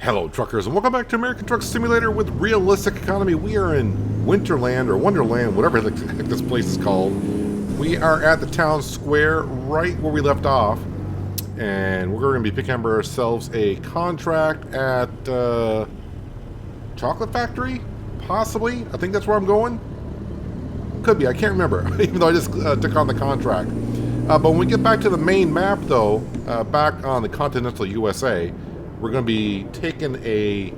Hello, truckers, and welcome back to American Truck Simulator with Realistic Economy. We are in Winterland, or Wonderland, whatever the heck this place is called. We are at the town square, right where we left off. And we're going to be picking up ourselves a contract at Chocolate Factory? Possibly? I think that's where I'm going. Could be, I can't remember, even though I just took on the contract. But when we get back to the main map, though, back on the continental USA, we're going to be taking a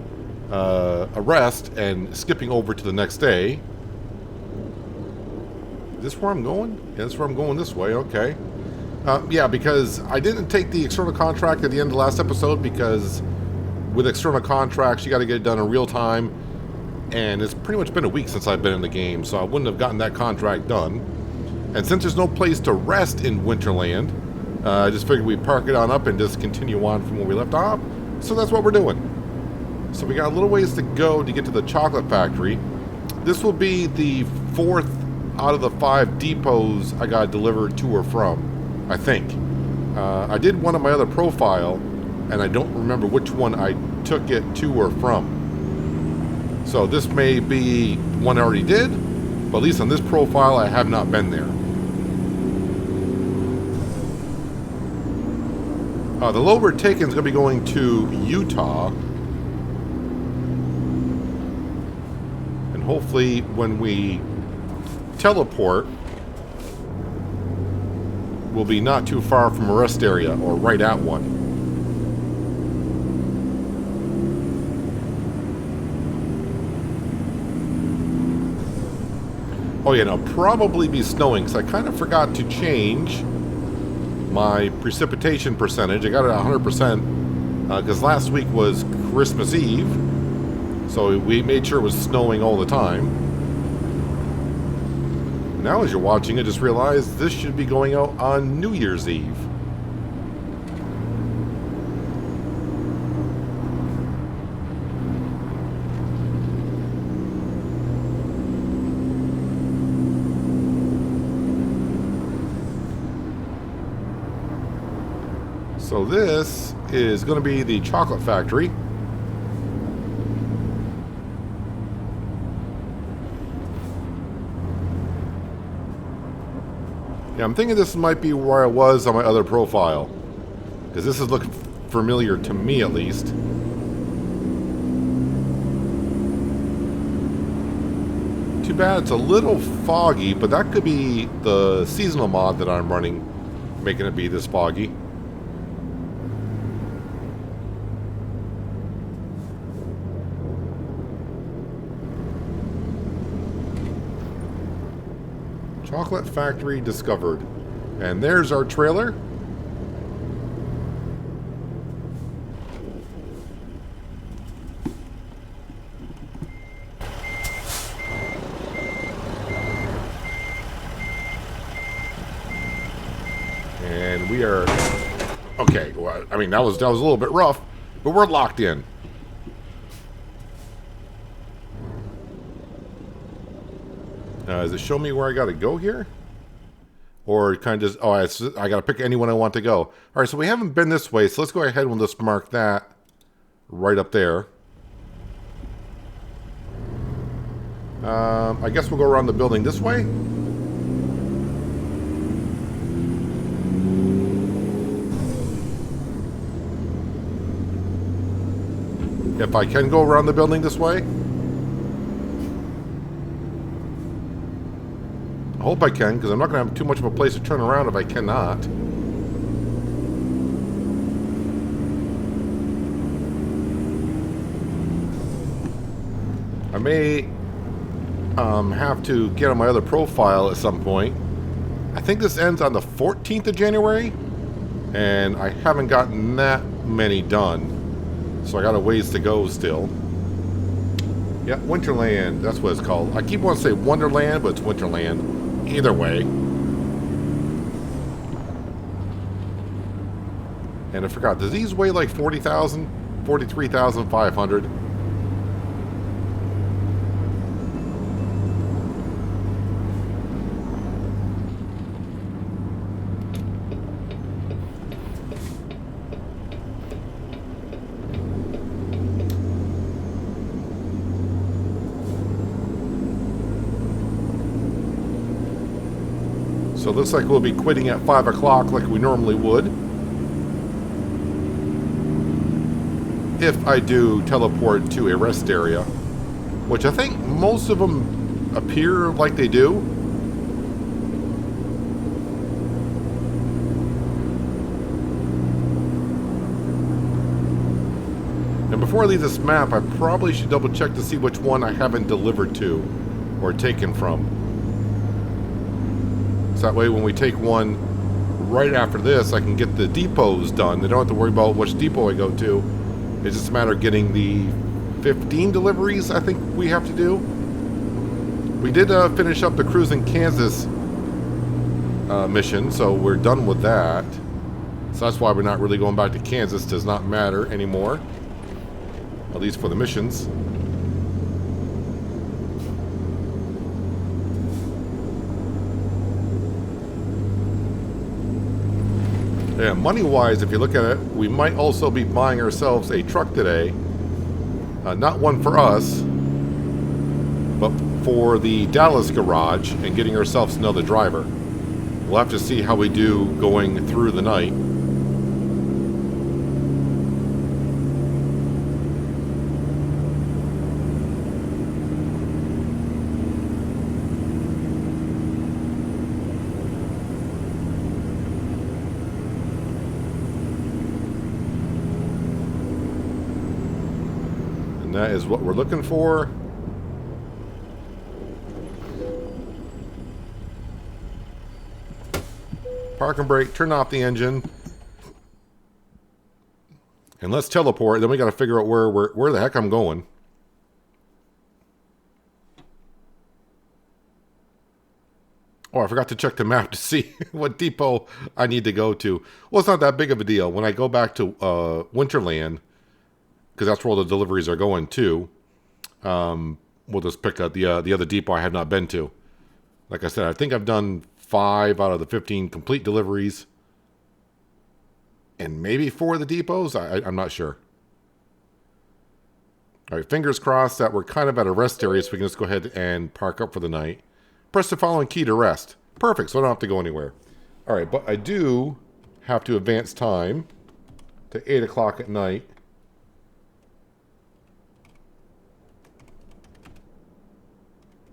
rest and skipping over to the next day. Is this where I'm going? Yeah, that's where I'm going this way, okay. Yeah, because I didn't take the external contract at the end of the last episode because with external contracts, you got to get it done in real time. And it's pretty much been a week since I've been in the game, so I wouldn't have gotten that contract done. And since there's no place to rest in Winterland, I just figured we'd park it on up and just continue on from where we left off. So that's what we're doing. So we got a little ways to go to get to the chocolate factory. This will be the 4th out of the 5 depots I got delivered to or from, I think. I did one on my other profile, and I don't remember which one I took it to or from. So this may be one I already did, but at least on this profile I have not been there. The load we're taking is going to be going to Utah. And hopefully when we teleport, we'll be not too far from a rest area, or right at one. Oh yeah, it'll probably be snowing, because I kind of forgot to change my precipitation percentage. I got it at 100% because last week was Christmas Eve, so we made sure it was snowing all the time. Now as you're watching, I just realized this should be going out on New Year's Eve. So this is going to be the chocolate factory. Yeah, I'm thinking this might be where I was on my other profile, because this is looking familiar to me at least. Too bad it's a little foggy, but that could be the seasonal mod that I'm running, making it be this foggy. Chocolate Factory discovered. And there's our trailer. And we are... Okay, well, I mean, that was a little bit rough, but we're locked in. Does it show me where I got to go here? Or kind of just... Oh, I got to pick anyone I want to go. All right, so we haven't been this way, so let's go ahead and we'll just mark that right up there. I guess we'll go around the building this way. If I can go around the building this way. I hope I can, because I'm not going to have too much of a place to turn around if I cannot. I may have to get on my other profile at some point. I think this ends on the 14th of January, and I haven't gotten that many done. So I got a ways to go still. Yeah, Winterland, that's what it's called. I keep wanting to say Wonderland, but it's Winterland. Either way. And I forgot, does these weigh like 40,000? 43,500? So it looks like we'll be quitting at 5 o'clock like we normally would. If I do teleport to a rest area, which I think most of them appear like they do. And before I leave this map, I probably should double check to see which one I haven't delivered to or taken from. So that way when we take one right after this, I can get the depots done. They don't have to worry about which depot I go to. It's just a matter of getting the 15 deliveries I think we have to do. We did finish up the Cruise in Kansas mission, so we're done with that. So that's why we're not really going back to Kansas. Does not matter anymore. At least for the missions. Yeah, money-wise, if you look at it, we might also be buying ourselves a truck today. Not one for us, but for the Dallas garage and getting ourselves another driver. We'll have to see how we do going through the night. And that is what we're looking for. Park and brake, turn off the engine. And let's teleport. Then we got to figure out where the heck I'm going. Oh, I forgot to check the map to see what depot I need to go to. Well, it's not that big of a deal. When I go back to Winterland, because that's where all the deliveries are going to, we'll just pick up the other depot I have not been to. Like I said, I think I've done 5 out of the 15 complete deliveries. And maybe 4 of the depots? I'm not sure. All right, fingers crossed that we're kind of at a rest area, so we can just go ahead and park up for the night. Press the following key to rest. Perfect, so I don't have to go anywhere. All right, but I do have to advance time to 8 o'clock at night.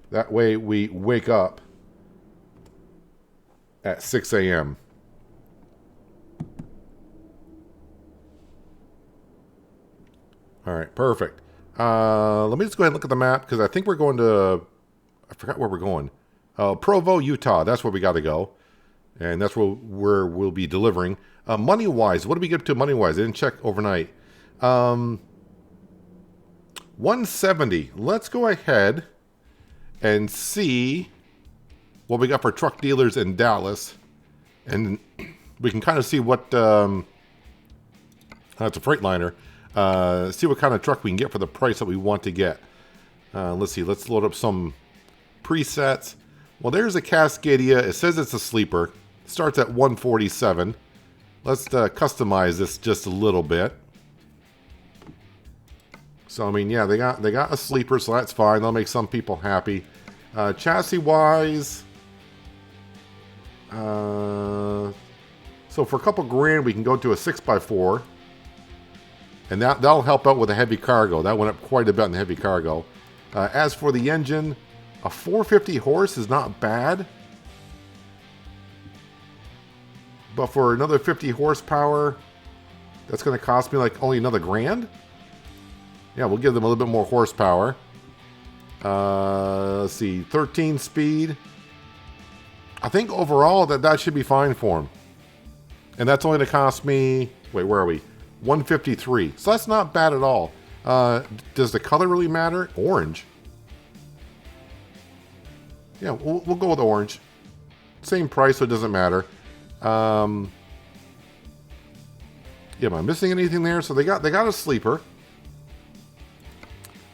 That way we wake up at 6 a.m. All right, perfect. Let me just go ahead and look at the map, because I think we're going to... I forgot where we're going. Provo, Utah. That's where we got to go. And that's where we'll be delivering. Money-wise, what do we get to money-wise? I didn't check overnight. 170. Let's go ahead and see what we got for truck dealers in Dallas. And we can kind of see what... that's a Freightliner. See what kind of truck we can get for the price that we want to get. Let's see. Let's load up some presets. Well, there's a Cascadia. It says it's a sleeper. Starts at 147. Let's customize this just a little bit. So I mean, yeah, they got a sleeper, so that's fine. That'll make some people happy. Chassis wise, so for a couple grand, we can go to a 6x4, and that'll help out with the heavy cargo. That went up quite a bit in the heavy cargo. As for the engine, a 450 horse is not bad. But for another 50 horsepower, that's going to cost me like only another grand? Yeah, we'll give them a little bit more horsepower. Let's see, 13 speed. I think overall that should be fine for them. And that's only going to cost me, wait, where are we? 153. So that's not bad at all. Does the color really matter? Orange. Yeah, we'll go with orange. Same price, so it doesn't matter. Yeah, am I missing anything there? So they got a sleeper.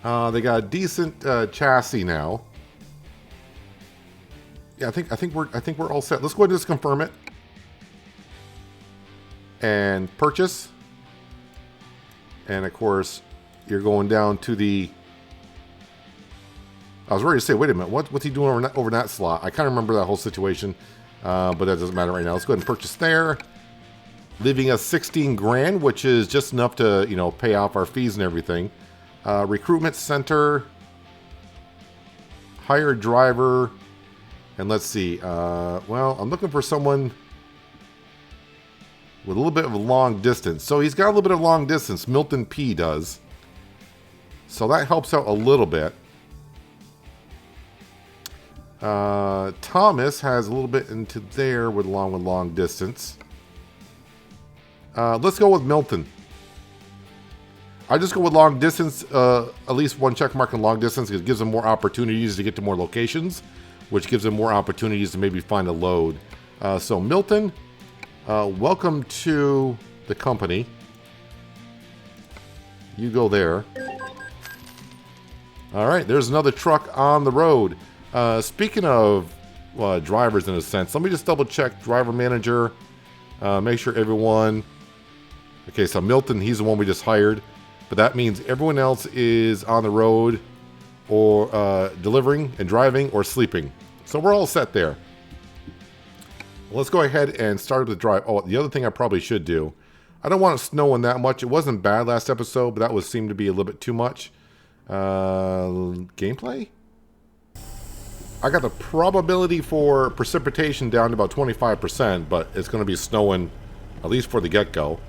They got a decent chassis now. Yeah, I think we're all set. Let's go ahead and just confirm it. And purchase. And of course, you're going down to the... I was ready to say, wait a minute, what's he doing over that slot? I kind of remember that whole situation. but that doesn't matter right now. Let's go ahead and purchase there, leaving us 16 grand, which is just enough to, you know, pay off our fees and everything. Recruitment center, hire driver, and let's see. Well, I'm looking for someone with a little bit of a long distance. So he's got a little bit of long distance. Milton P does. So that helps out a little bit. Thomas has a little bit into there with long distance. Let's go with Milton. I just go with long distance, at least one check mark in long distance. It gives them more opportunities to get to more locations, which gives them more opportunities to maybe find a load. So Milton, welcome to the company. You go there. All right, there's another truck on the road. Speaking of drivers in a sense, let me just double check driver manager, make sure everyone, okay, so Milton, he's the one we just hired, but that means everyone else is on the road or delivering and driving or sleeping. So we're all set there. Let's go ahead and start with the drive. Oh, the other thing I probably should do, I don't want it snowing that much. It wasn't bad last episode, but that was seemed to be a little bit too much. Gameplay? I got the probability for precipitation down to about 25%, but it's going to be snowing at least for the get-go.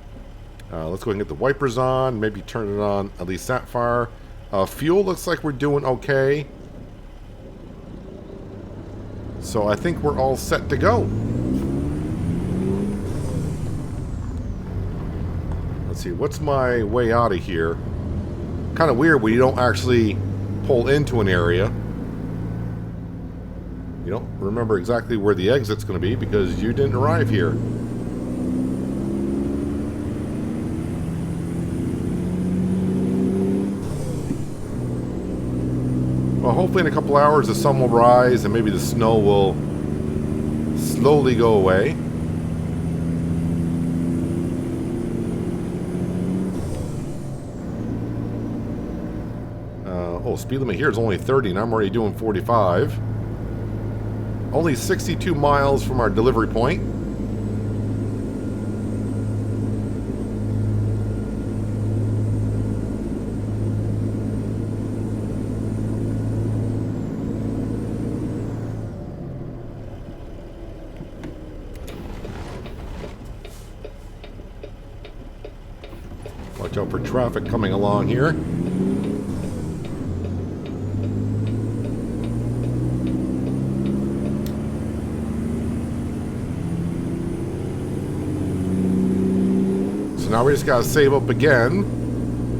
Let's go ahead and get the wipers on, maybe turn it on at least that far. Fuel looks like we're doing okay. So I think we're all set to go. Let's see, what's my way out of here? Kind of weird when you don't actually pull into an area. You don't remember exactly where the exit's going to be because you didn't arrive here. Well, hopefully in a couple hours the sun will rise and maybe the snow will slowly go away. Oh, speed limit here is only 30 and I'm already doing 45. Only 62 miles from our delivery point. Watch out for traffic coming along here. Now we just got to save up again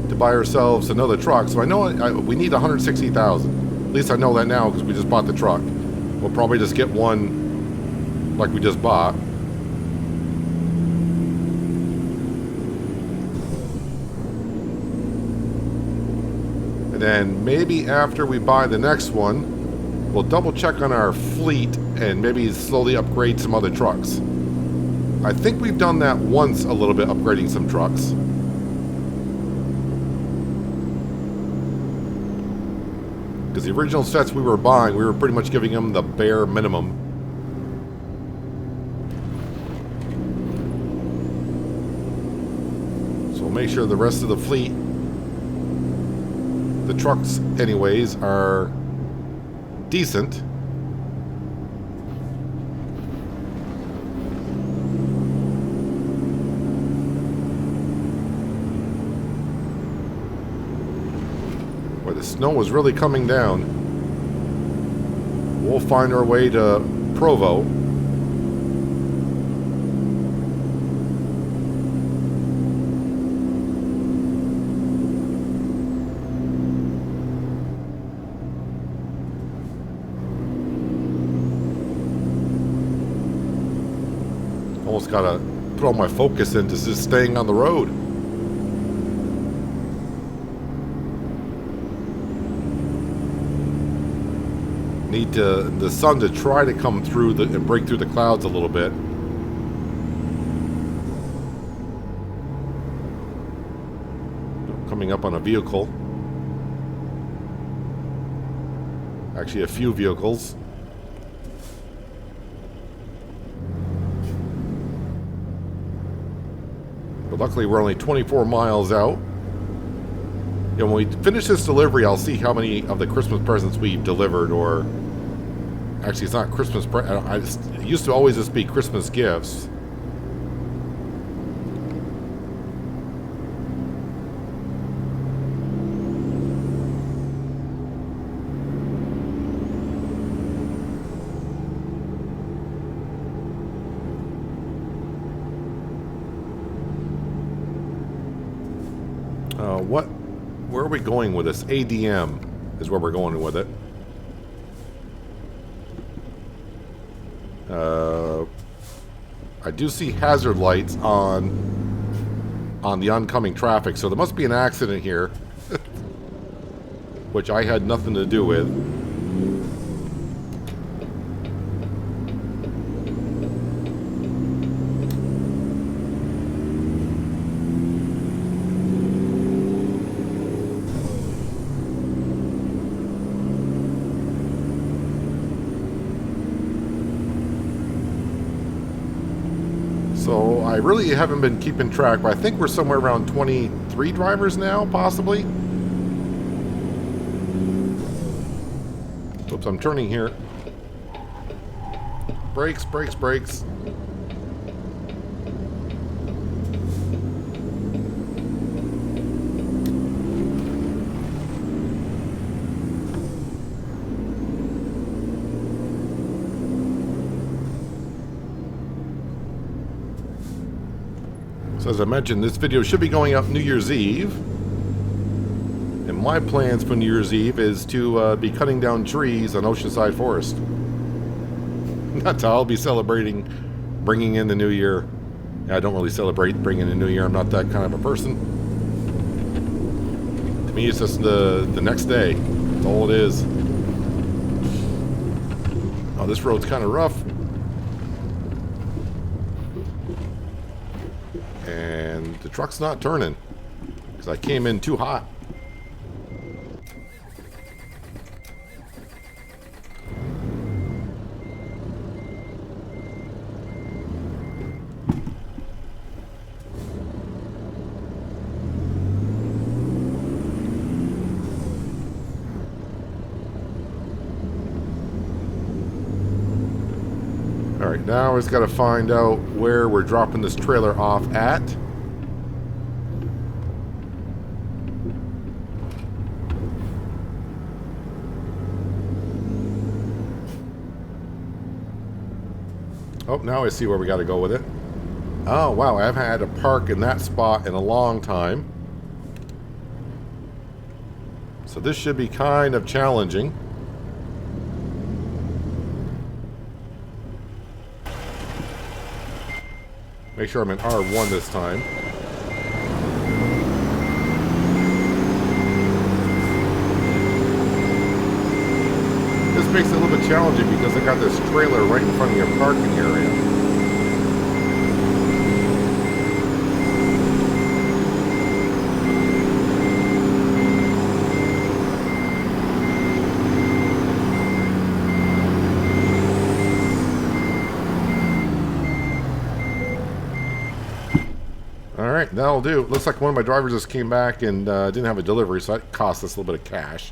to buy ourselves another truck. So I know we need 160,000. At least I know that now because we just bought the truck. We'll probably just get one like we just bought. And then maybe after we buy the next one, we'll double check on our fleet and maybe slowly upgrade some other trucks. I think we've done that once a little bit, upgrading some trucks. Because the original sets we were buying, we were pretty much giving them the bare minimum. So we'll make sure the rest of the fleet, the trucks anyways, are decent. The snow is really coming down. We'll find our way to Provo. Almost gotta put all my focus into just staying on the road. Need the sun to try to come through and break through the clouds a little bit. Coming up on a vehicle. Actually, a few vehicles. But luckily, we're only 24 miles out. When we finish this delivery, I'll see how many of the Christmas presents we've delivered, or... Actually, it's not Christmas presents. It used to always just be Christmas gifts. Where are we going with this? ADM is where we're going with it. I do see hazard lights on the oncoming traffic, so there must be an accident here, which I had nothing to do with. So I really haven't been keeping track, but I think we're somewhere around 23 drivers now, possibly. Oops, I'm turning here. Brakes, brakes, brakes. So as I mentioned, this video should be going up New Year's Eve. And my plans for New Year's Eve is to be cutting down trees on Oceanside Forest. That's how I'll be celebrating bringing in the new year. I don't really celebrate bringing in the new year. I'm not that kind of a person. To me, it's just the next day. That's all it is. Oh, this road's kind of rough. And the truck's not turning because I came in too hot. Alright, now I just got to find out where we're dropping this trailer off at. Oh, now I see where we got to go with it. Oh, wow, I haven't had to park in that spot in a long time. So this should be kind of challenging. Make sure I'm in R1 this time. This makes it a little bit challenging because I got this trailer right in front of your parking area. Alright, that'll do. Looks like one of my drivers just came back and didn't have a delivery, so that cost us a little bit of cash.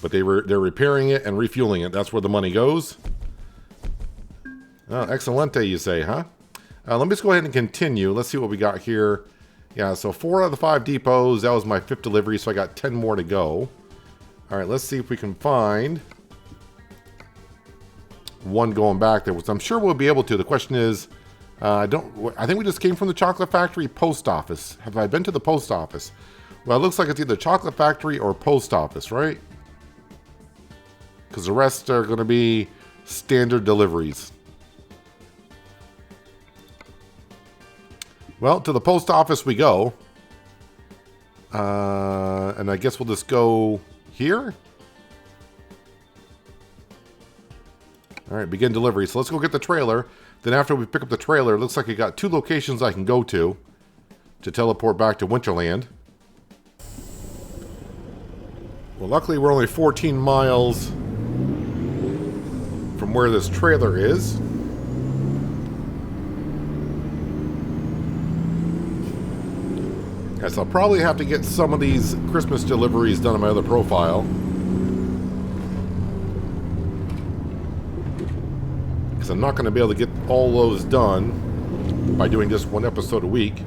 But they're repairing it and refueling it. That's where the money goes. Oh, excelente, you say, huh? Let me just go ahead and continue. Let's see what we got here. Yeah, so 4 out of the 5 depots. That was my 5th delivery, so I got 10 more to go. Alright, let's see if we can find one going back there, which I'm sure we'll be able to. The question is, I think we just came from the chocolate factory post office. Have I been to the post office? Well, it looks like it's either chocolate factory or post office, right? Because the rest are going to be standard deliveries. Well, to the post office we go. And I guess we'll just go here. All right, begin delivery. So let's go get the trailer. Then after we pick up the trailer, it looks like we got 2 locations I can go to teleport back to Winterland. Well, luckily we're only 14 miles from where this trailer is. Yes, I'll probably have to get some of these Christmas deliveries done on my other profile. Because I'm not going to be able to get all those done by doing just one episode a week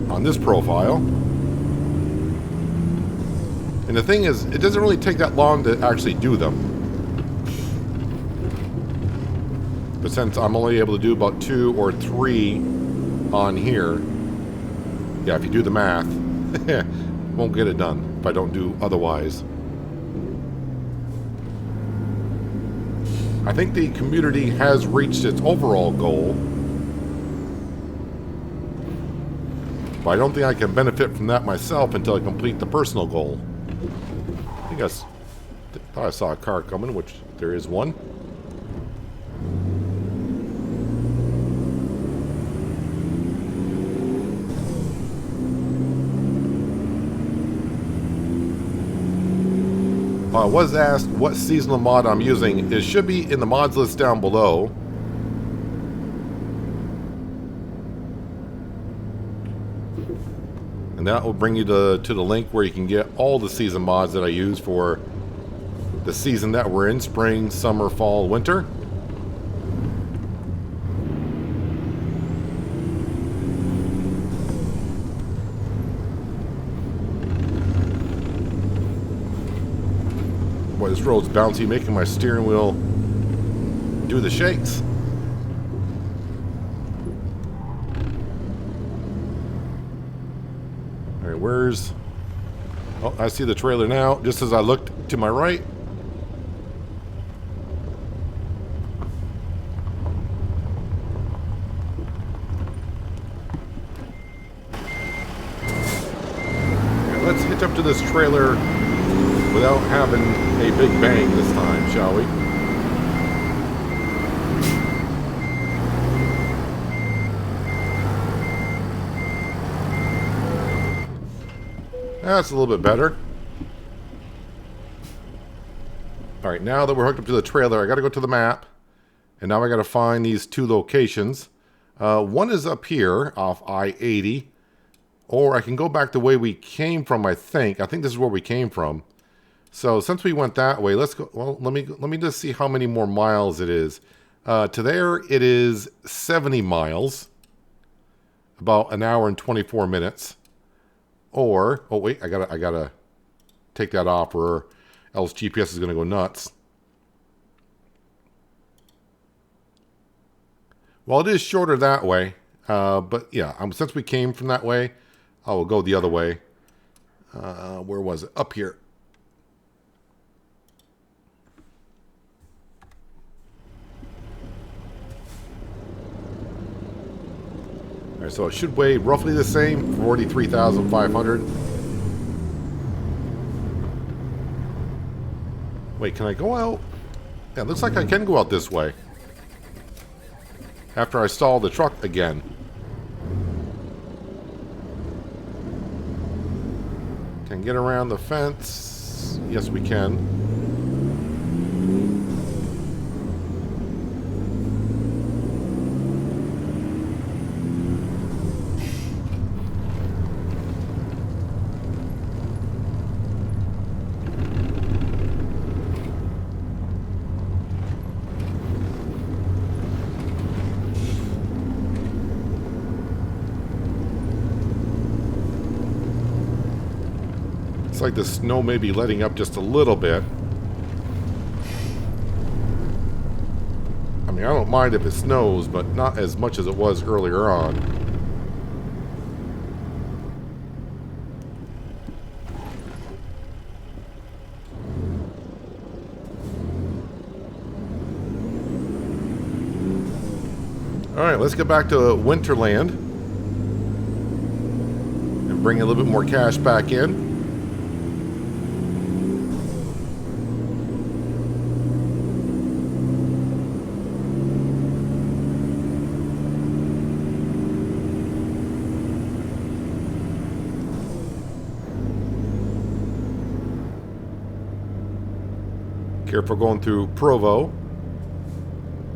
on this profile. And the thing is, it doesn't really take that long to actually do them. But since I'm only able to do about 2 or 3 on here, yeah, if you do the math, won't get it done if I don't do otherwise. I think the community has reached its overall goal, but I don't think I can benefit from that myself until I complete the personal goal. I thought I saw a car coming, which there is one. I was asked what seasonal mod I'm using. It should be in the mods list down below. And that will bring you to the link where you can get all the season mods that I use for the season that we're in. Spring, summer, fall, winter. Boy, this road's bouncy, making my steering wheel do the shakes. All right, where's... Oh, I see the trailer now, just as I looked to my right. Okay, let's hitch up to this trailer without having a big bang this time, shall we? That's a little bit better. Alright, now that we're hooked up to the trailer, I gotta go to the map. And now I gotta find these 2 locations. One is up here, off I-80. Or I can go back the way we came from, I think. I think this is where we came from. So since we went that way, let's go. Well, let me just see how many more miles it is. To there, it is 70 miles, about an hour and 24 minutes. Or oh wait, I gotta take that off, or else GPS is gonna go nuts. Well, it is shorter that way, but yeah, since we came from that way, I will go the other way. Where was it? Up here. Alright, so it should weigh roughly the same, 43,500. Wait, can I go out? Yeah, it looks like I can go out this way. After I stall the truck again. Can get around the fence. Yes, we can. It's like the snow may be letting up just a little bit. I mean, I don't mind if it snows, but not as much as it was earlier on. Alright, let's get back to Winterland and bring a little bit more cash back in. Careful going through Provo.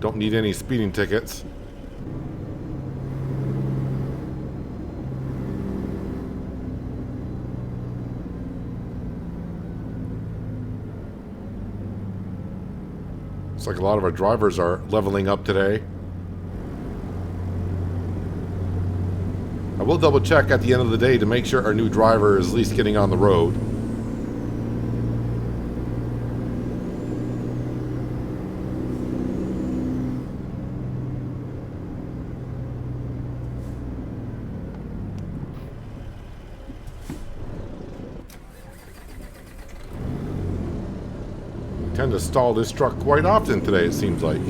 Don't need any speeding tickets. Looks like a lot of our drivers are leveling up today. I will double check at the end of the day to make sure our new driver is at least getting on the road. I tend to stall this truck quite often today, it seems like.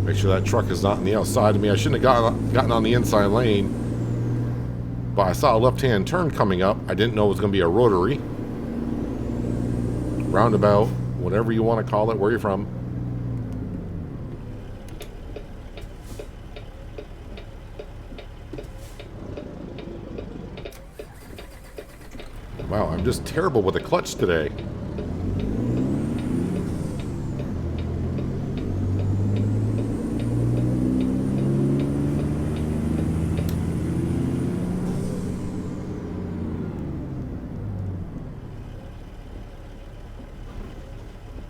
Make sure that truck is not on the outside of me. I shouldn't have gotten on the inside lane. But I saw a left-hand turn coming up. I didn't know it was going to be a rotary. Roundabout, whatever you want to call it, where you're from. Wow, I'm just terrible with the clutch today.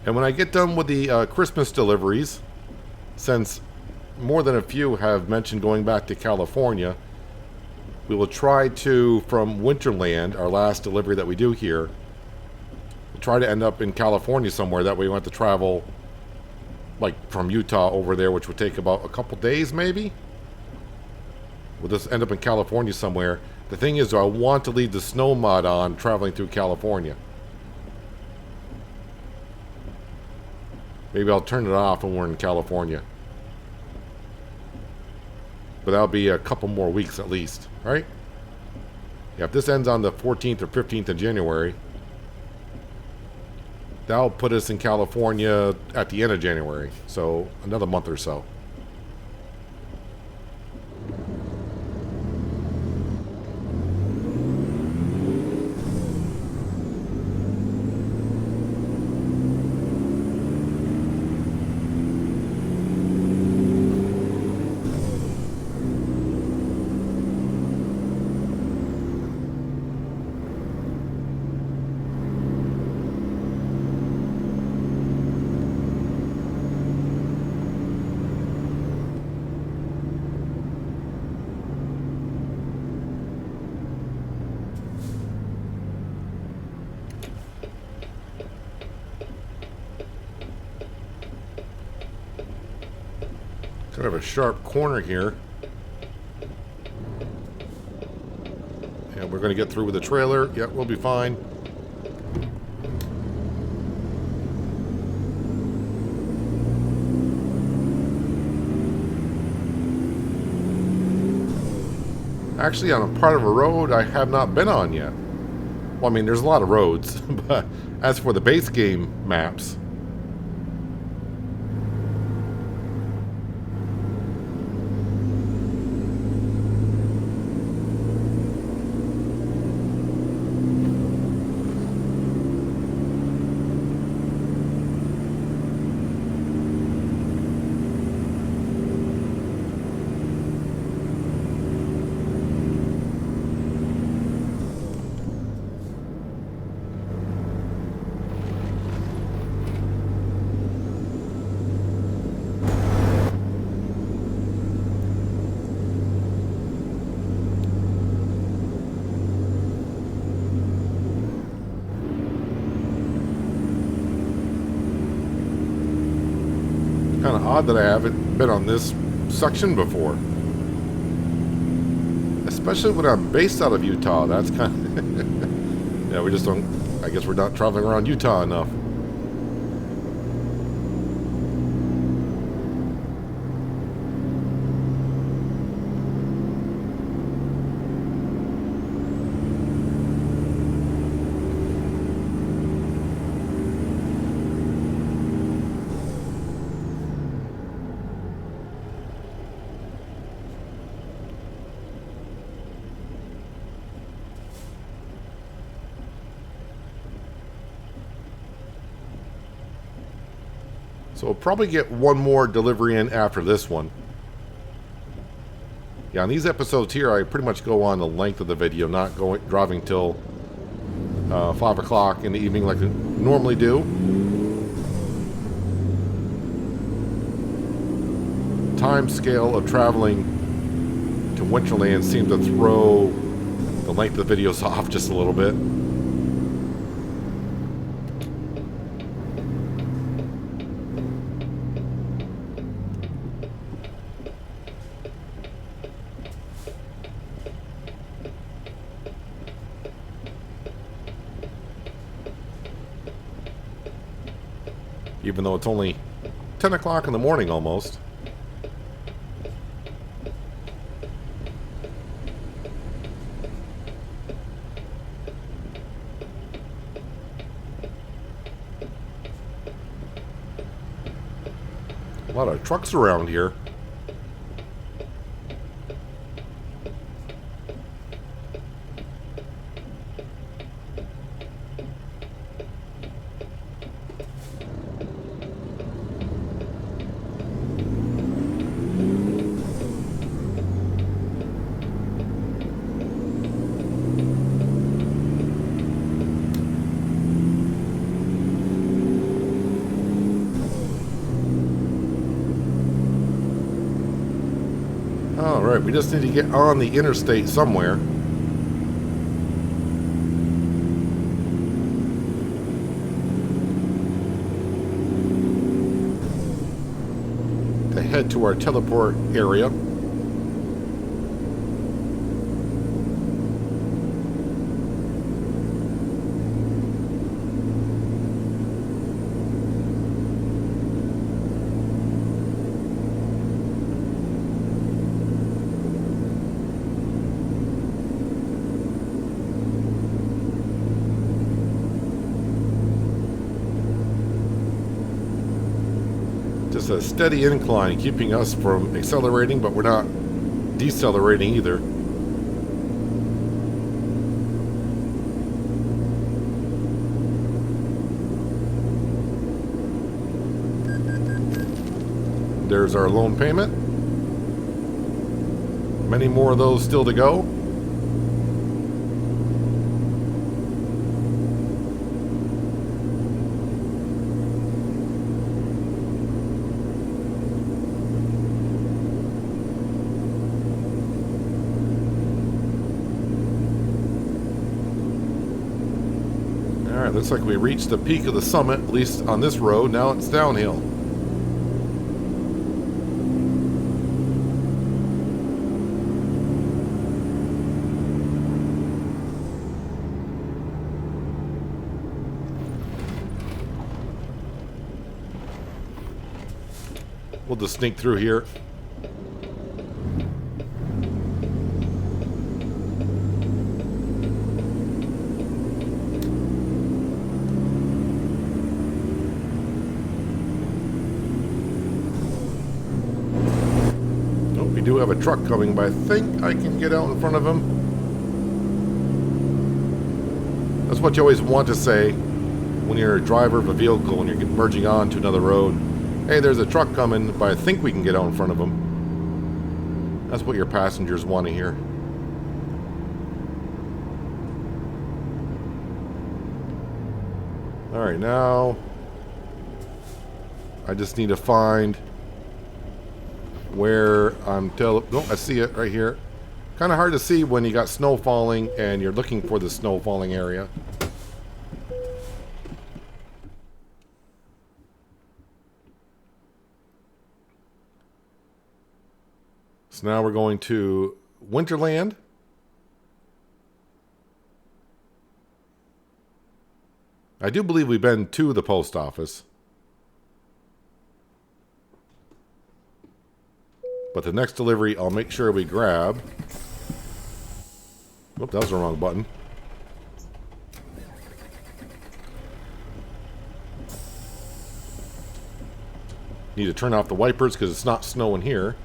And when I get done with the Christmas deliveries, since more than a few have mentioned going back to California, we will try to, from Winterland, our last delivery that we do here, we'll try to end up in California somewhere. That way we won't have to travel, like, from Utah over there, which would take about a couple days, maybe? We'll just end up in California somewhere. The thing is, I want to leave the snow mod on traveling through California. Maybe I'll turn it off when we're in California. But that'll be a couple more weeks at least, right? Yeah, if this ends on the 14th or 15th of January, that'll put us in California at the end of January. So another month or so. Kind of a sharp corner here. And we're going to get through with the trailer. Yep, we'll be fine. Actually, on a part of a road I have not been on yet. Well, I mean, there's a lot of roads, but as for the base game maps, kind of odd that I haven't been on this section before. Especially when I'm based out of Utah. That's kind of... yeah, we just don't... I guess we're not traveling around Utah enough. So we'll probably get one more delivery in after this one. Yeah, on these episodes here, I pretty much go on the length of the video, not driving till 5 o'clock in the evening like I normally do. Time scale of traveling to Winterland seems to throw the length of the videos off just a little bit. Even though it's only 10 o'clock in the morning almost. A lot of trucks around here. Alright, we just need to get on the interstate somewhere. To head to our teleport area. Just a steady incline keeping us from accelerating, but we're not decelerating either. There's our loan payment. Many more of those still to go. Alright, looks like we reached the peak of the summit, at least on this road. Now it's downhill. We'll just sneak through here. We do have a truck coming, but I think I can get out in front of him. That's what you always want to say when you're a driver of a vehicle and you're merging on to another road. Hey, there's a truck coming, but I think we can get out in front of him. That's what your passengers want to hear. Alright, now I just need to find where I'm oh, I see it right here. Kind of hard to see when you got snow falling and you're looking for the snow falling area. So now we're going to Winterland. I do believe we've been to the post office. But the next delivery, I'll make sure we grab. Oop, that was the wrong button. Need to turn off the wipers because it's not snowing here.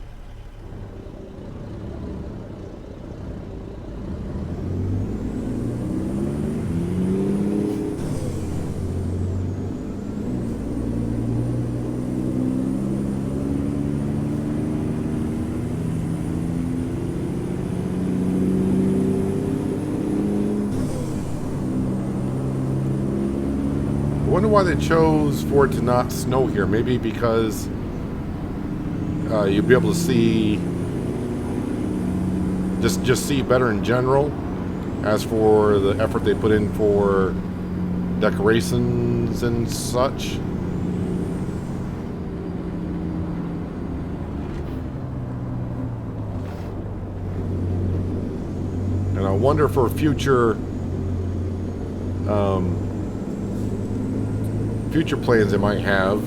wonder why they chose for it to not snow here. Maybe because you'll be able to see, just see better in general. As for the effort they put in for decorations and such. And I wonder for future future plans they might have.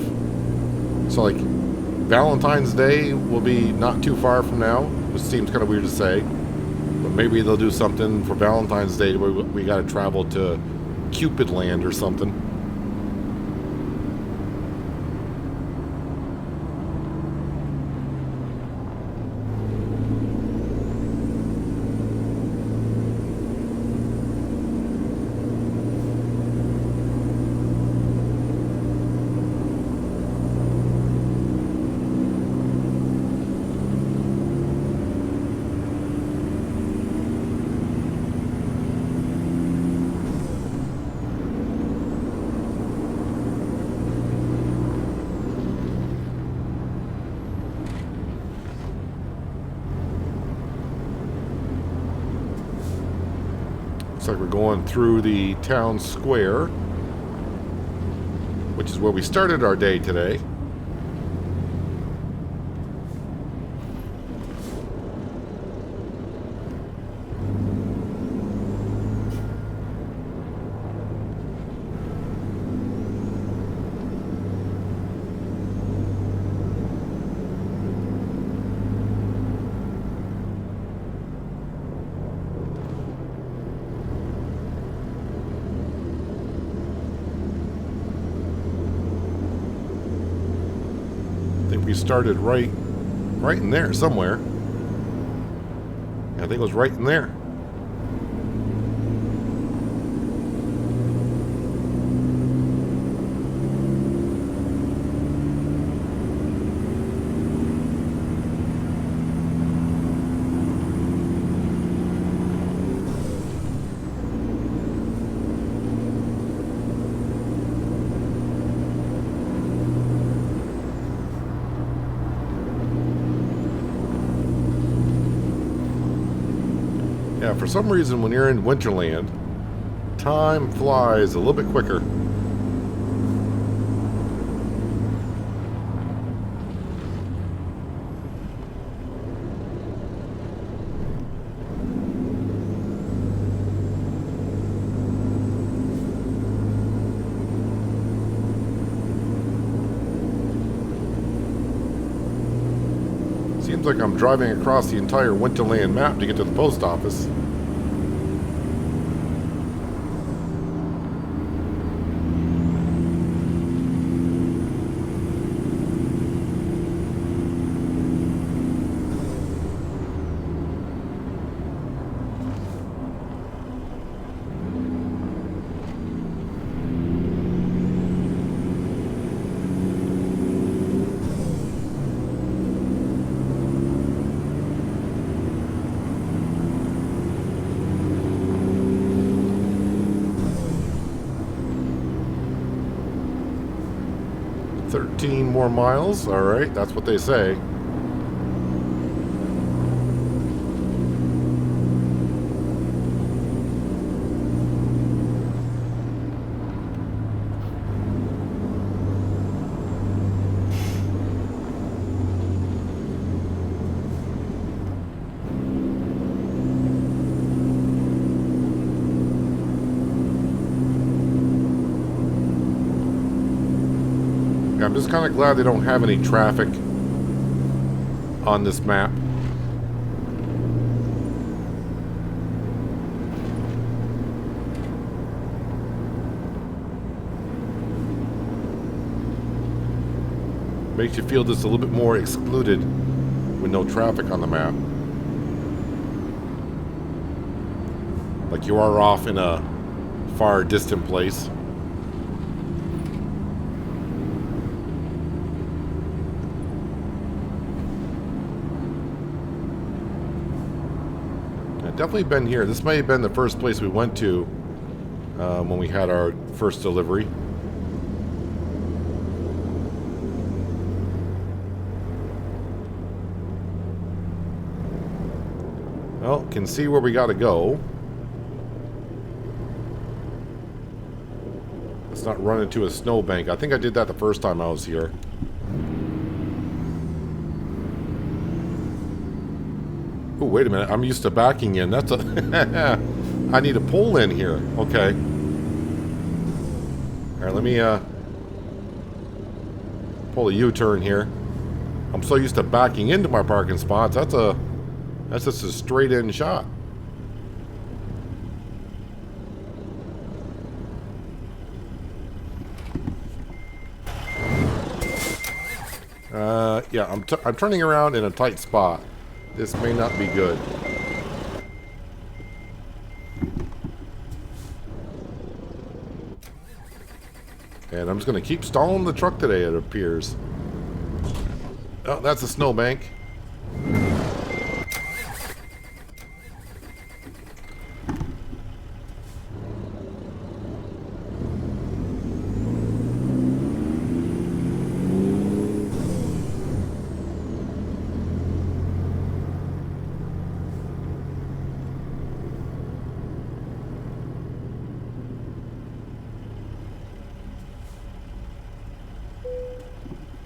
So like Valentine's Day will be not too far from now, which seems kind of weird to say, but maybe they'll do something for Valentine's Day where we got to travel to Cupidland or something. Looks like we're going through the town square, which is where we started our day today. We started right in there somewhere. I think it was right in there. Yeah, for some reason when you're in Winterland, time flies a little bit quicker. Seems like I'm driving across the entire Winterland map to get to the post office. "13 more miles." All right, that's what they say. I'm just kind of glad they don't have any traffic on this map. Makes you feel just a little bit more excluded with no traffic on the map. Like you are off in a far distant place. Definitely been here. This may have been the first place we went to when we had our first delivery. Well, can see where we got to go. Let's not run into a snowbank. I think I did that the first time I was here. Oh, wait a minute. I'm used to backing in. That's a... I need to pull in here. Okay. Alright, let me pull a U-turn here. I'm so used to backing into my parking spots. That's just a straight in shot. Yeah, I'm turning around in a tight spot. This may not be good. And I'm just going to keep stalling the truck today, it appears. Oh, that's a snowbank.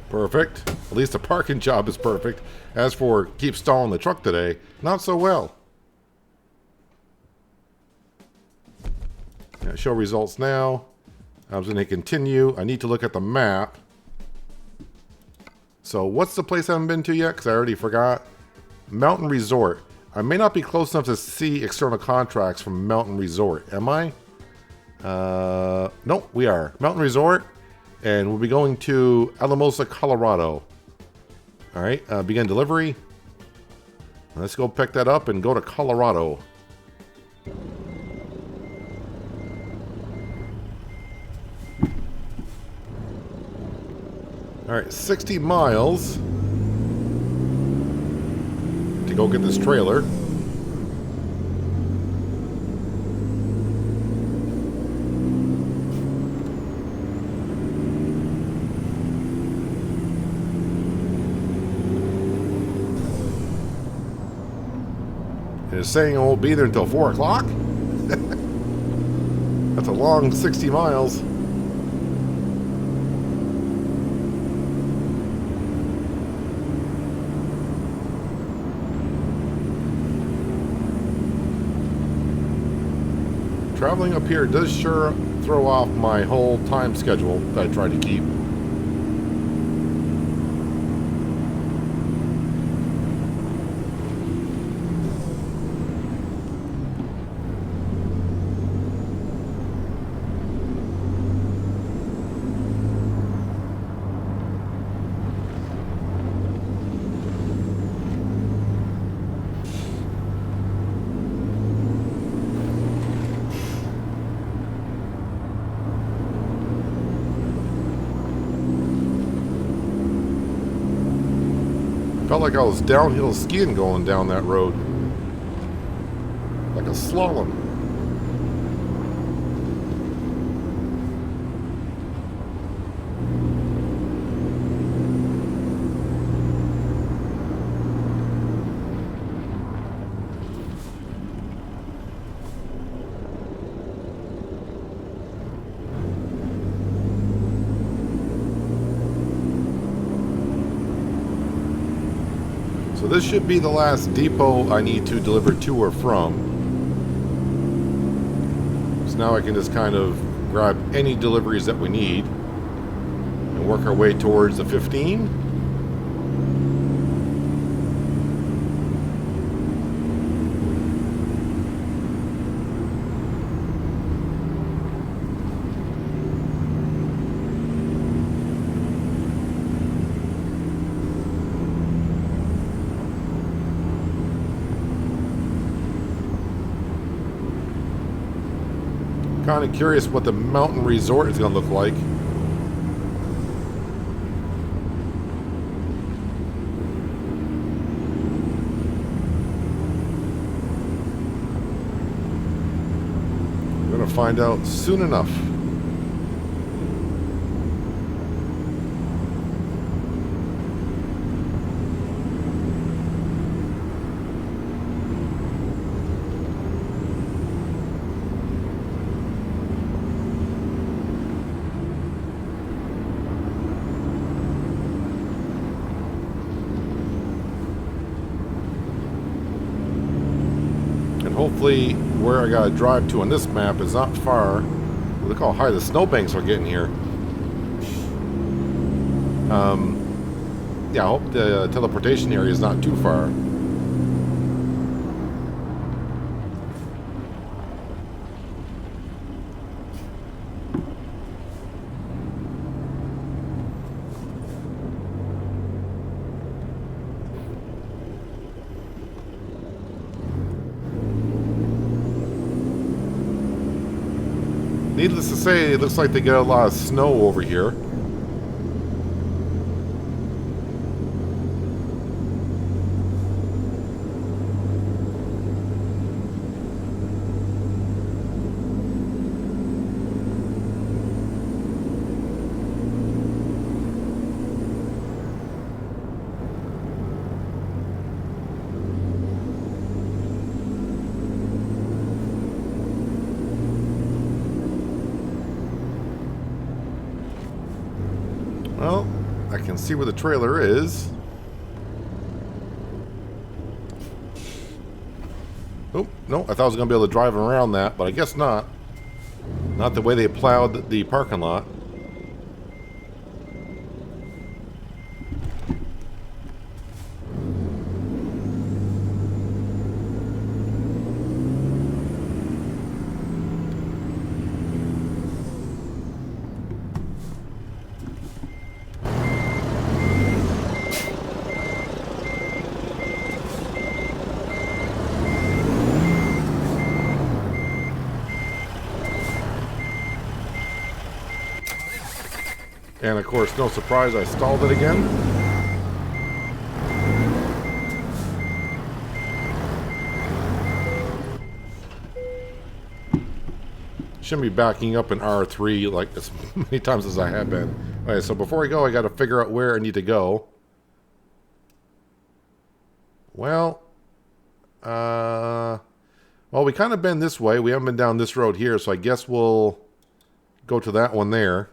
Perfect. At least the parking job is perfect. As for keep stalling the truck today, not so well. Yeah, show results now. I'm going to continue. I need to look at the map. So what's the place I haven't been to yet? Because I already forgot. Mountain Resort. I may not be close enough to see external contracts from Mountain Resort. Am I? Nope, we are. Mountain Resort. And we'll be going to Alamosa, Colorado. Alright, begin delivery. Let's go pick that up and go to Colorado. Alright, 60 miles to go get this trailer. It's saying it won't be there until 4 o'clock? That's a long 60 miles. Traveling up here does sure throw off my whole time schedule that I try to keep. Felt like I was downhill skiing going down that road. Like a slalom. So this should be the last depot I need to deliver to or from. So now I can just kind of grab any deliveries that we need and work our way towards the 15. Kind of curious what the mountain resort is going to look like. We're going to find out soon enough. hopefully where I gotta drive to on this map is not far. Look how high the snowbanks are getting here. Yeah, I hope the teleportation area is not too far. Needless to say, it looks like they get a lot of snow over here. Well, I can see where the trailer is. Oh, no, I thought I was going to be able to drive around that, but I guess not. Not the way they plowed the parking lot. And of course, no surprise, I stalled it again. Shouldn't be backing up in R3 like as many times as I have been. Okay, so before I go, I got to figure out where I need to go. Well, we kind of been this way. We haven't been down this road here, so I guess we'll go to that one there.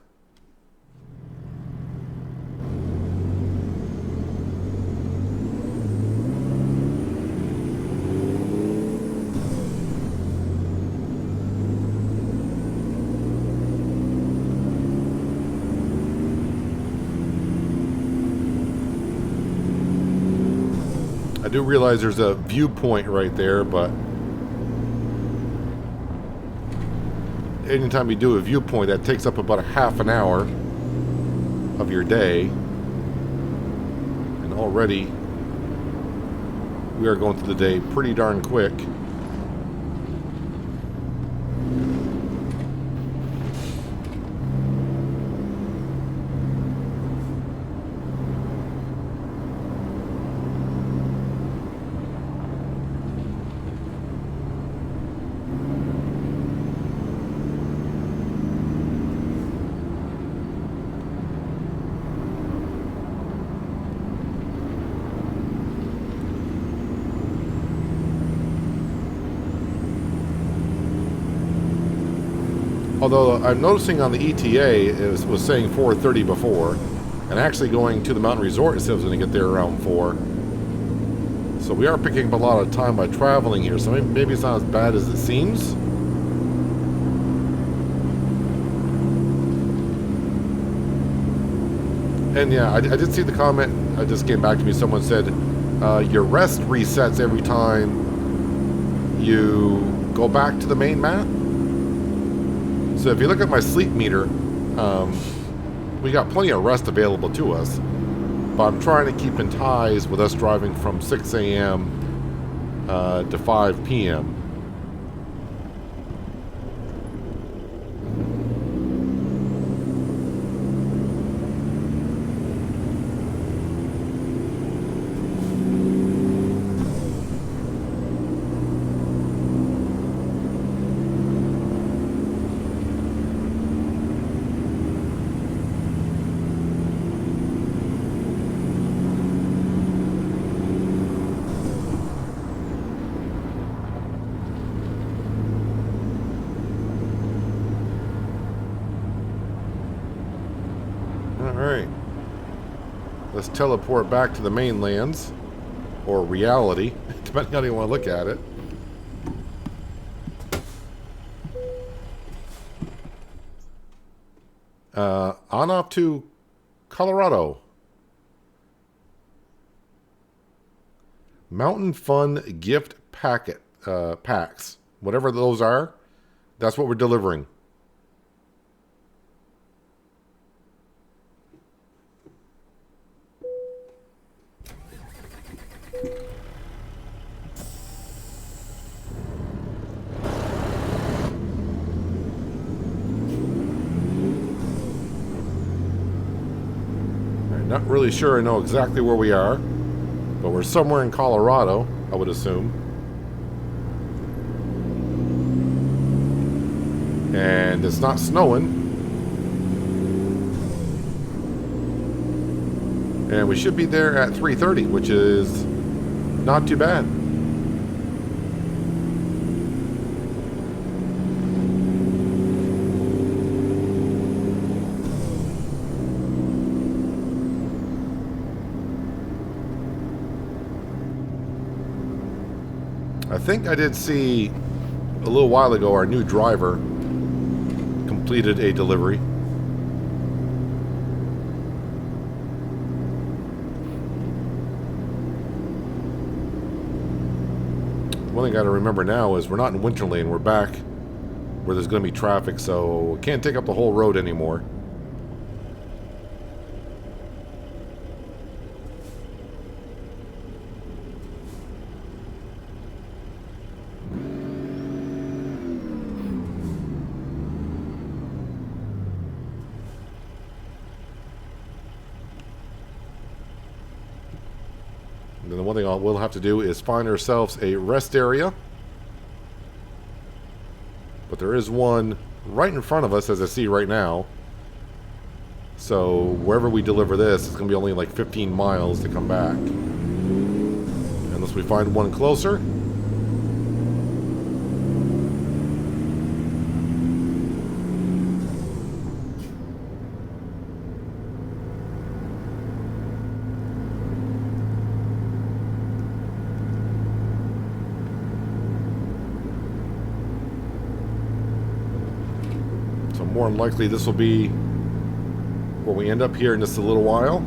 I do realize there's a viewpoint right there, but anytime you do a viewpoint, that takes up about a half an hour of your day. And already we are going through the day pretty darn quick. Although I'm noticing on the ETA it was saying 4:30 before, and actually going to the mountain resort it said it was going to get there around 4. So we are picking up a lot of time by traveling here, so maybe it's not as bad as it seems. And yeah, I did see the comment, it just came back to me, someone said, your rest resets every time you go back to the main map. So if you look at my sleep meter, we got plenty of rest available to us, but I'm trying to keep in ties with us driving from 6 a.m. To 5 p.m. Alright. Let's teleport back to the mainlands. Or reality, depending on how you want to look at it. On off to Colorado. Mountain Fun gift packs. Whatever those are, that's what we're delivering. I'm not really sure I know exactly where we are, but we're somewhere in Colorado, I would assume. And it's not snowing. And we should be there at 3:30, which is not too bad. I think I did see a little while ago our new driver completed a delivery. One thing I gotta remember now is we're not in Winterland, we're back where there's gonna be traffic, so we can't take up the whole road anymore. And then the one thing we'll have to do is find ourselves a rest area. But there is one right in front of us, as I see right now. So wherever we deliver this, it's going to be only like 15 miles to come back. Unless we find one closer. More than likely this will be where we end up here in just a little while.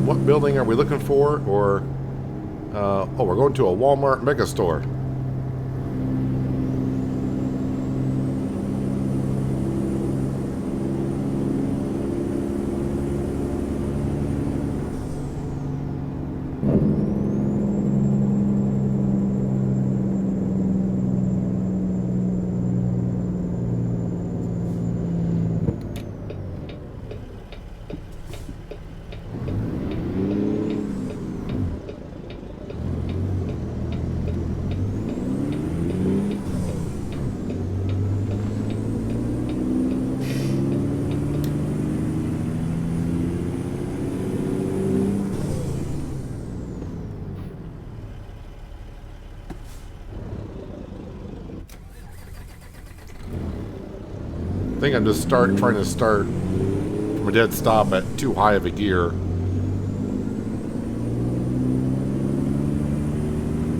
What building are we looking for? Or, oh, we're going to a Walmart megastore. I think I'm just trying to start from a dead stop at too high of a gear.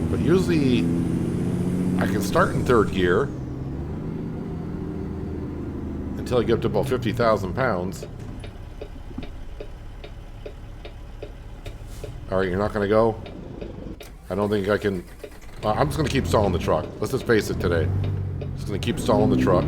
But usually I can start in third gear until I get up to about 50,000 pounds. Alright, you're not going to go? I don't think I can... I'm just going to keep stalling the truck. Let's just face it today. Just going to keep stalling the truck.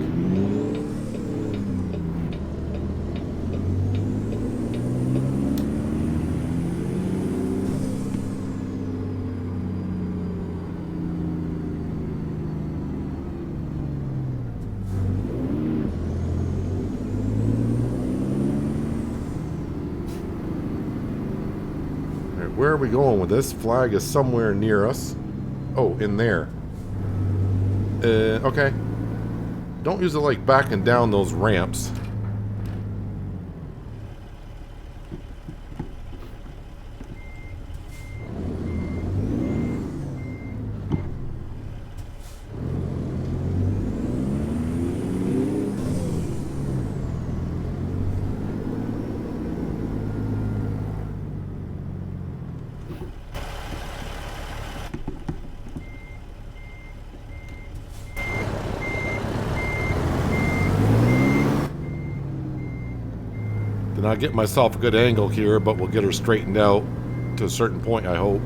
Where are we going with this? Flag is somewhere near us. Oh, in there. Okay. Don't use it like backing down those ramps. not getting myself a good angle here, but we'll get her straightened out to a certain point, I hope.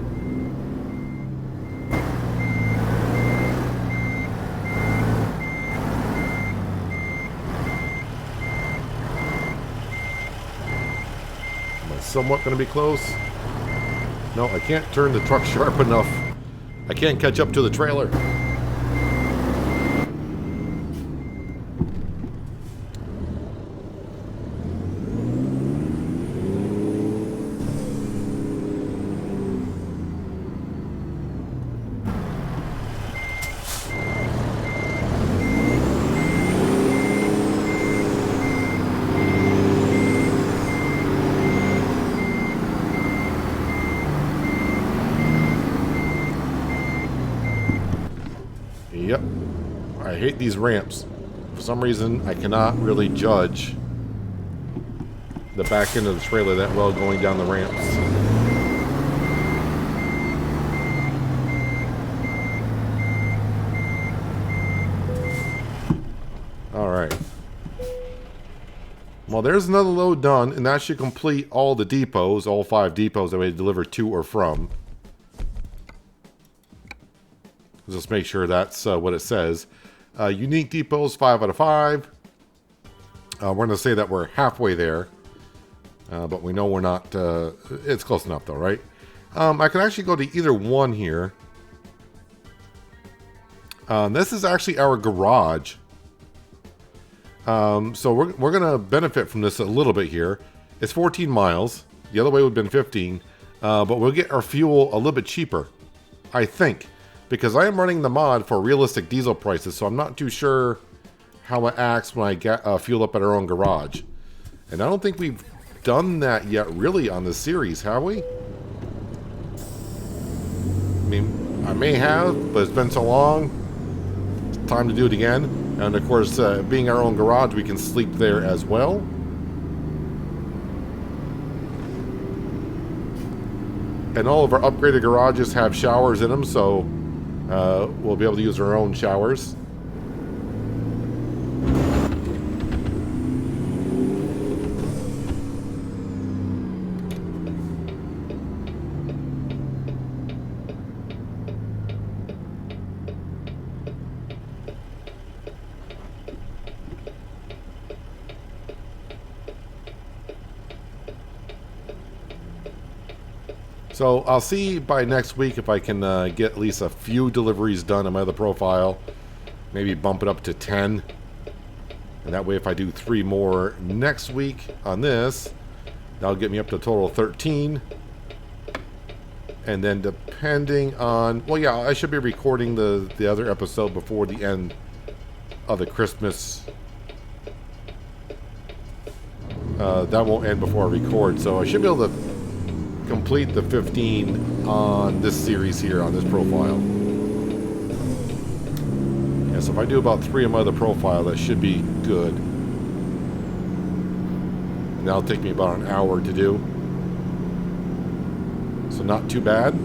Am I somewhat going to be close? No, I can't turn the truck sharp enough. I can't catch up to the trailer. Yep. I hate these ramps. For some reason, I cannot really judge the back end of the trailer that well going down the ramps. Alright. Well, there's another load done, and that should complete all the depots, all 5 depots that we deliver to or from. Just make sure that's what it says. Unique depots, 5 out of 5. We're going to say that we're halfway there. But we know we're not... it's close enough though, right? I can actually go to either one here. This is actually our garage. So we're going to benefit from this a little bit here. It's 14 miles. The other way would have been 15. But we'll get our fuel a little bit cheaper, I think. Because I am running the mod for realistic diesel prices, so I'm not too sure how it acts when I get fuel up at our own garage. And I don't think we've done that yet really on this series, have we? I mean, I may have, but it's been so long. It's time to do it again. And of course, being our own garage, we can sleep there as well. And all of our upgraded garages have showers in them, so... we'll be able to use our own showers. So I'll see by next week if I can get at least a few deliveries done on my other profile. Maybe bump it up to 10. And that way if I do 3 more next week on this, that'll get me up to a total of 13. And then depending on... Well, yeah, I should be recording the other episode before the end of the Christmas. That won't end before I record, so I should be able to complete the 15 on this series here, on this profile. Yeah, so if I do about 3 on my other profile, that should be good. And that'll take me about an hour to do. So not too bad.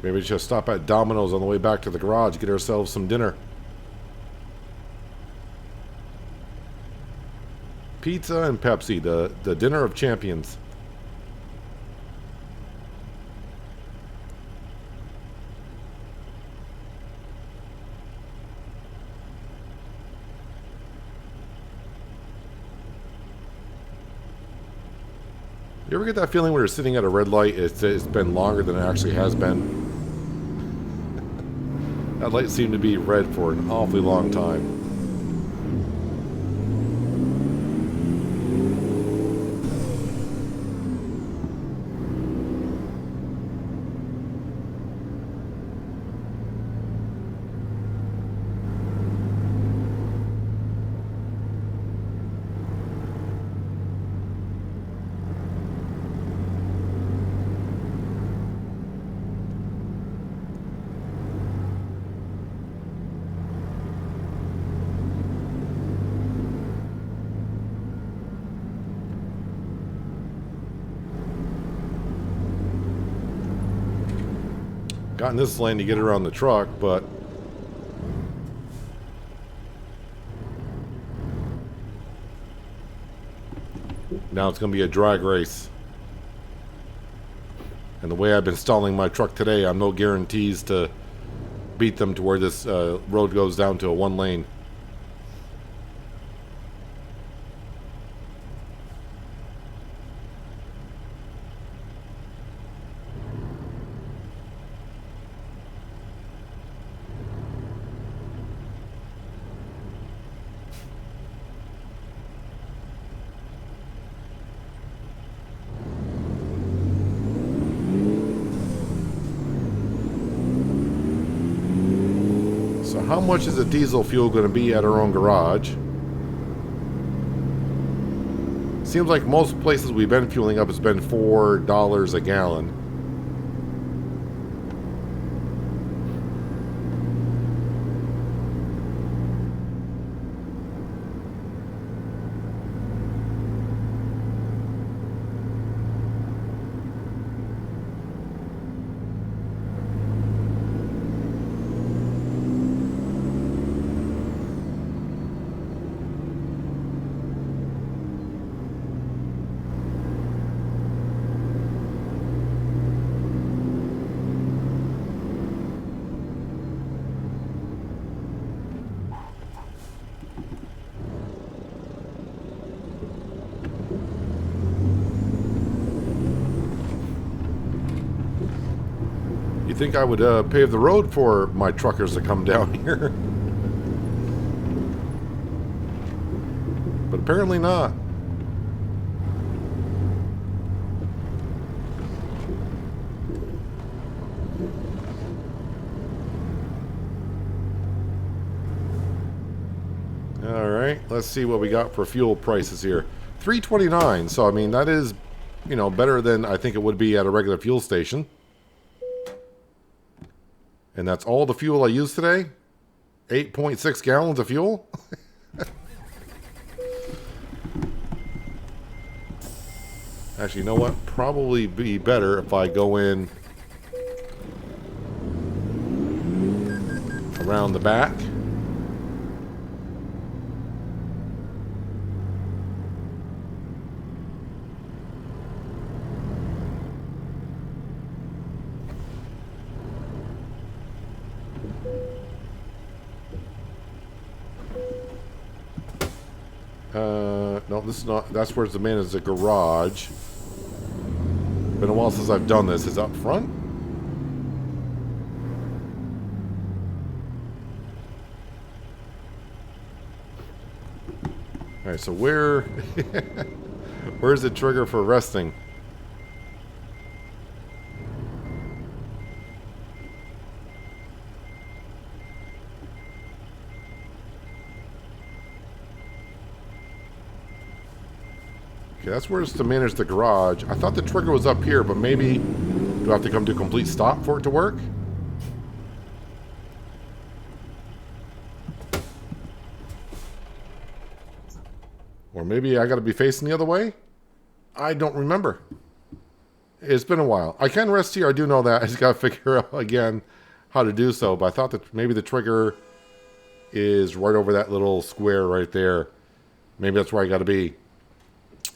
Maybe we should stop at Domino's on the way back to the garage, get ourselves some dinner. Pizza and Pepsi, the dinner of champions. You ever get that feeling when you're sitting at a red light, it's been longer than it actually has been? That light seemed to be red for an awfully long time. Got in this lane to get around the truck, but now it's going to be a drag race. And the way I've been stalling my truck today, I'm no guarantees to beat them to where this road goes down to a one lane. So how much is the diesel fuel going to be at our own garage? Seems like most places we've been fueling up has been $4 a gallon. You think I would pave the road for my truckers to come down here? But apparently not. All right, let's see what we got for fuel prices here. $3.29. So I mean that is, you know, better than I think it would be at a regular fuel station. And that's all the fuel I used today? 8.6 gallons of fuel? Actually, you know what? Probably be better if I go in around the back. No, this is not. That's where the man is the garage. Been a while since I've done this. Is up front? All right. So where's the trigger for resting? Okay, that's where it's to manage the garage. I thought the trigger was up here, but maybe do I have to come to a complete stop for it to work? Or maybe I got to be facing the other way? I don't remember. It's been a while. I can rest here. I do know that. I just got to figure out again how to do so. But I thought that maybe the trigger is right over that little square right there. Maybe that's where I got to be.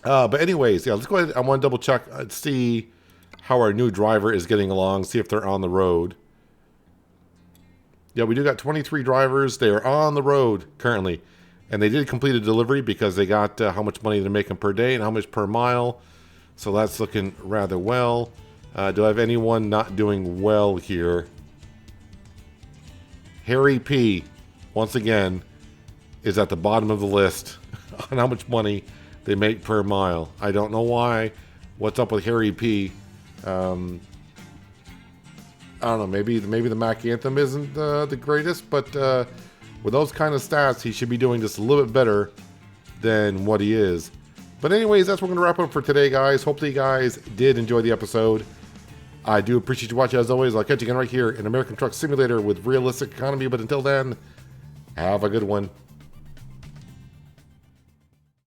But anyways, yeah, let's go ahead. I want to double check, see how our new driver is getting along, see if they're on the road. Yeah, we do got 23 drivers. They are on the road currently. And they did complete a delivery because they got how much money they're making per day and how much per mile. So that's looking rather well. Do I have anyone not doing well here? Harry P, once again, is at the bottom of the list on how much money they make per mile. I don't know why. What's up with Harry P? I don't know. Maybe the Mac Anthem isn't the greatest, but with those kind of stats, he should be doing just a little bit better than what he is. But anyways, that's what we're going to wrap up for today, guys. Hopefully you guys did enjoy the episode. I do appreciate you watching as always. I'll catch you again right here in American Truck Simulator with realistic economy. But until then, have a good one.